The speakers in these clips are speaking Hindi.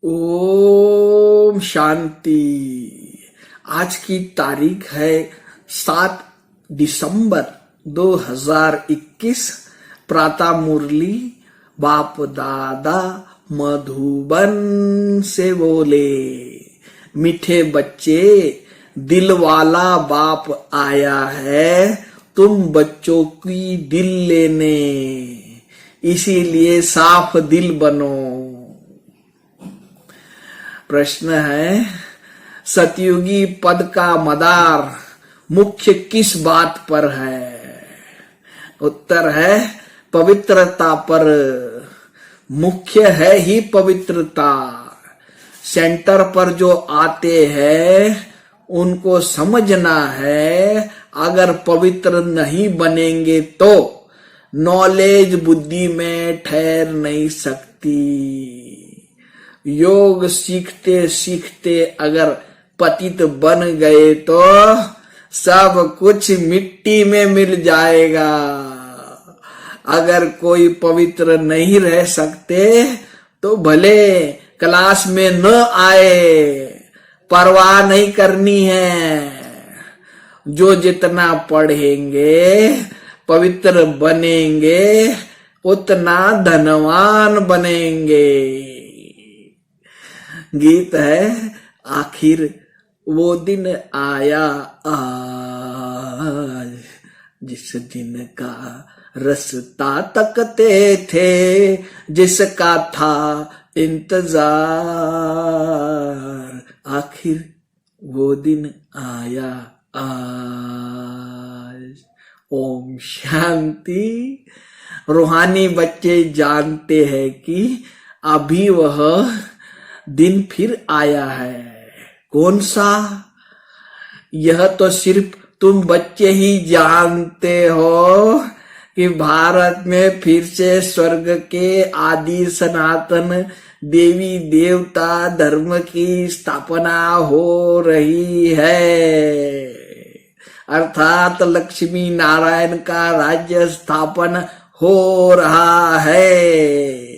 ओम शांति। आज की तारीख है 7 दिसंबर 2021। प्रातः मुरली बाप दादा मधुबन से बोले। मीठे बच्चे, दिल वाला बाप आया है तुम बच्चों की दिल लेने, इसीलिए साफ दिल बनो। प्रश्न है, सतयुगी पद का मदार मुख्य किस बात पर है? उत्तर है पवित्रता पर। मुख्य है ही पवित्रता। सेंटर पर जो आते हैं उनको समझना है, अगर पवित्र नहीं बनेंगे तो नॉलेज बुद्धि में ठहर नहीं सकती। योग सीखते सीखते अगर पतित बन गए तो सब कुछ मिट्टी में मिल जाएगा। अगर कोई पवित्र नहीं रह सकते तो भले क्लास में न आए, परवाह नहीं करनी है। जो जितना पढ़ेंगे पवित्र बनेंगे उतना धनवान बनेंगे। गीत है, आखिर वो दिन आया आज जिस दिन का रास्ता तकते थे, जिसका था इंतजार। आखिर वो दिन आया आज। ओम शांति। रूहानी बच्चे जानते हैं कि अभी वह दिन फिर आया है। कौन सा? यह तो सिर्फ तुम बच्चे ही जानते हो कि भारत में फिर से स्वर्ग के आदि सनातन देवी देवता धर्म की स्थापना हो रही है, अर्थात लक्ष्मी नारायण का राज्य स्थापन हो रहा है।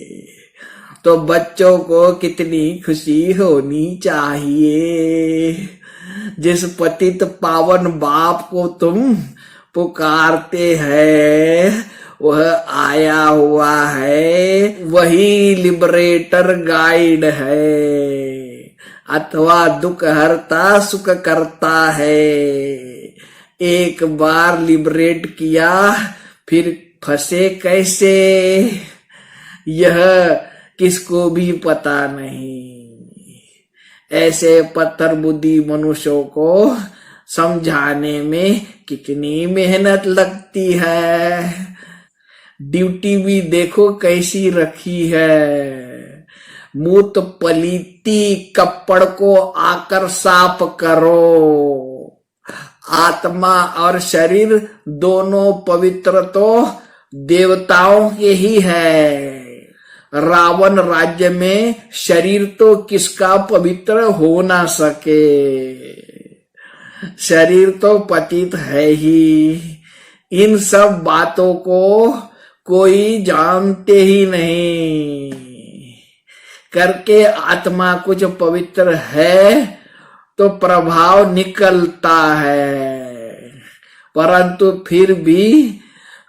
तो बच्चों को कितनी खुशी होनी चाहिए। जिस पतित पावन बाप को तुम पुकारते हैं वह आया हुआ है, वही लिबरेटर गाइड है, अथवा दुख हरता सुख करता है। एक बार लिबरेट किया फिर फंसे कैसे, यह किसको भी पता नहीं। ऐसे पत्थर बुद्धि मनुष्यों को समझाने में कितनी मेहनत लगती है। ड्यूटी भी देखो कैसी रखी है। मूत पलीती कपड़ को आकर साफ करो। आत्मा और शरीर दोनों पवित्र तो देवताओं के ही है। रावण राज्य में शरीर तो किसका पवित्र हो ना सके। शरीर तो पतित है ही। इन सब बातों को कोई जानते ही नहीं। करके आत्मा कुछ पवित्र है तो प्रभाव निकलता है, परंतु फिर भी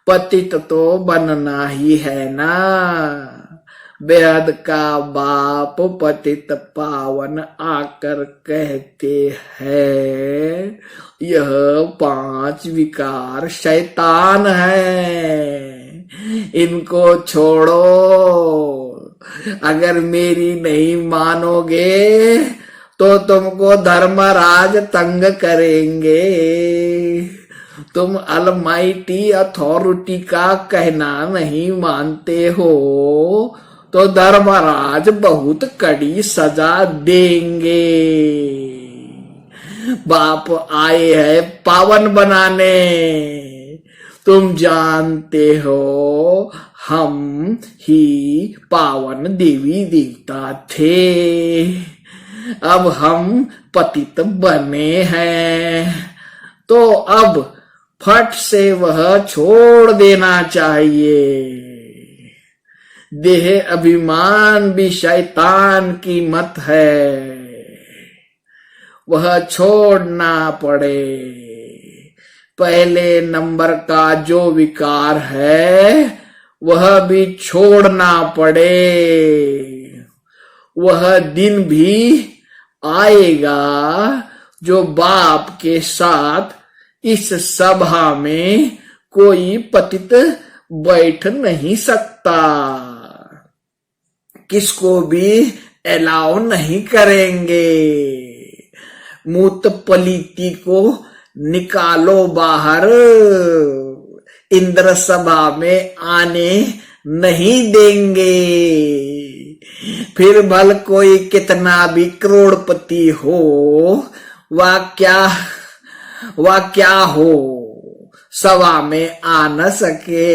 पतित तो बनना ही है ना। बेहद का बाप पतित पावन आकर कहते हैं, यह 5 विकार शैतान है, इनको छोड़ो। अगर मेरी नहीं मानोगे तो तुमको धर्मराज तंग करेंगे। तुम अलमाइटी अथॉरिटी का कहना नहीं मानते हो तो धर्मराज बहुत कड़ी सजा देंगे। बाप आए हैं पावन बनाने। तुम जानते हो हम ही पावन देवी देवता थे, अब हम पतित बने हैं तो अब फट से वह छोड़ देना चाहिए। देह अभिमान भी शैतान की मत है, वह छोड़ना पड़े। पहले नंबर का जो विकार है वह भी छोड़ना पड़े। वह दिन भी आएगा जो बाप के साथ इस सभा में कोई पतित बैठ नहीं सकता, किसको भी अलाउ नहीं करेंगे। मूत पलीती को निकालो बाहर, इंद्र सभा में आने नहीं देंगे। फिर भल कोई कितना भी करोड़पति हो, वह क्या हो, सभा में आ न सके।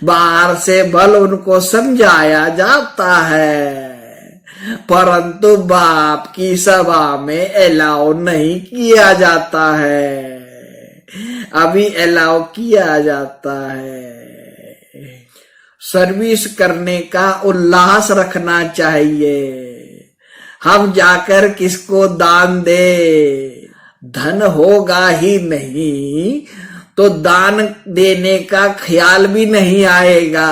बाहर से भल उनको समझाया जाता है, परंतु बाप की सभा में अलाउ नहीं किया जाता है। अभी अलाउ किया जाता है। सर्विस करने का उल्लास रखना चाहिए। हम जाकर किसको दान दे, धन होगा ही नहीं तो दान देने का ख्याल भी नहीं आएगा।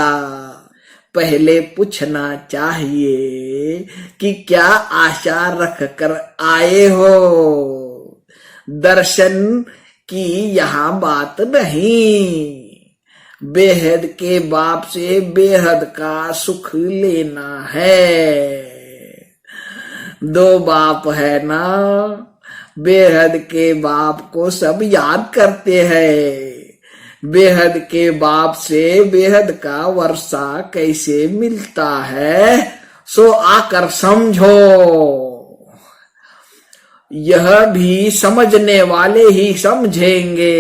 पहले पूछना चाहिए कि क्या आशा रखकर आए हो। दर्शन की यहाँ बात नहीं, बेहद के बाप से बेहद का सुख लेना है। दो बाप है ना, बेहद के बाप को सब याद करते हैं। बेहद के बाप से बेहद का वर्षा कैसे मिलता है, सो आकर समझो। यह भी समझने वाले ही समझेंगे।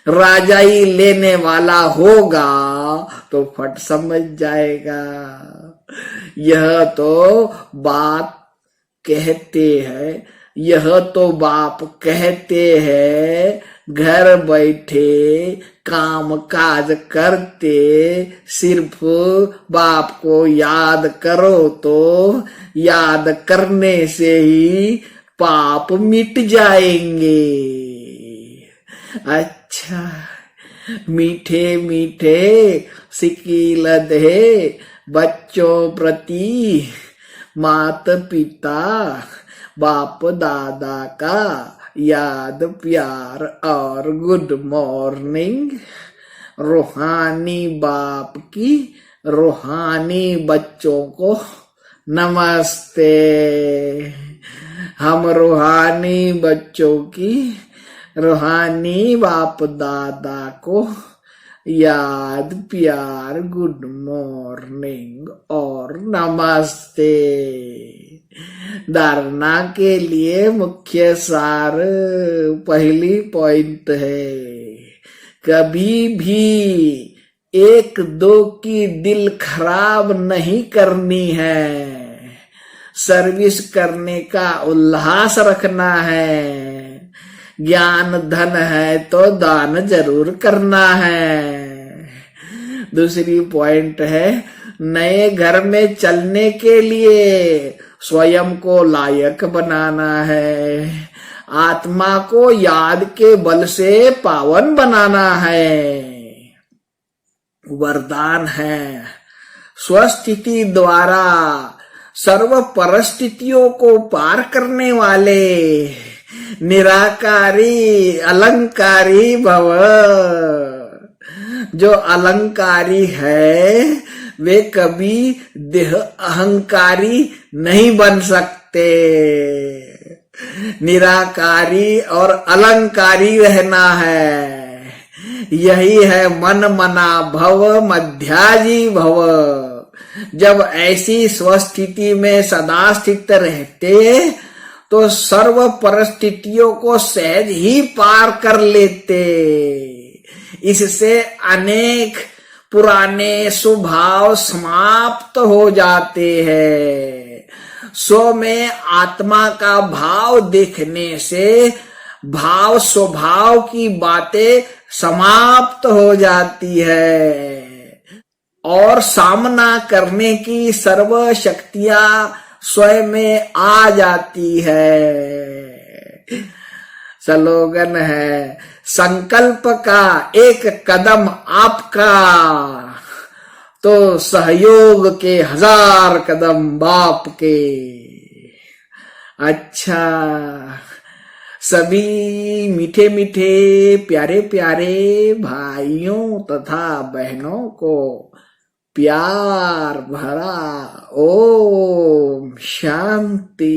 राजा ही लेने वाला होगा तो फट समझ जाएगा। यह तो बात कहते हैं, यह तो बाप कहते हैं, घर बैठे काम काज करते सिर्फ बाप को याद करो तो याद करने से ही पाप मिट जाएंगे। अच्छा, मीठे मीठे सिकील दे बच्चों प्रति मात पिता बाप दादा का याद प्यार और गुड मॉर्निंग। रूहानी बाप की रूहानी बच्चों को नमस्ते। हम रूहानी बच्चों की रूहानी बाप दादा को याद प्यार गुड मॉर्निंग और नमस्ते। धारणा के लिए मुख्य सार पहली पॉइंट है, कभी भी एक दो की दिल खराब नहीं करनी है। सर्विस करने का उल्लास रखना है। ज्ञान धन है तो दान जरूर करना है। दूसरी पॉइंट है, नए घर में चलने के लिए स्वयं को लायक बनाना है। आत्मा को याद के बल से पावन बनाना है। वरदान है, स्वस्थिति द्वारा सर्व परिस्थितियों को पार करने वाले निराकारी अलंकारी भव। जो अलंकारी है वे कभी देह अहंकारी नहीं बन सकते। निराकारी और अलंकारी रहना है। यही है मन मना भव मध्याजी भव। जब ऐसी स्वस्थिति में सदा स्थित रहते तो सर्व परिस्थितियों को सहज ही पार कर लेते। इससे अनेक पुराने स्वभाव समाप्त हो जाते हैं। सो में आत्मा का भाव देखने से भाव स्वभाव की बातें समाप्त हो जाती है। और सामना करने की सर्व शक्तियां स्वयं में आ जाती है। स्लोगन है, संकल्प का एक कदम आपका तो सहयोग के 1000 कदम बाप के। अच्छा, सभी मीठे मीठे प्यारे प्यारे भाइयों तथा बहनों को प्यार भरा ओम शांति।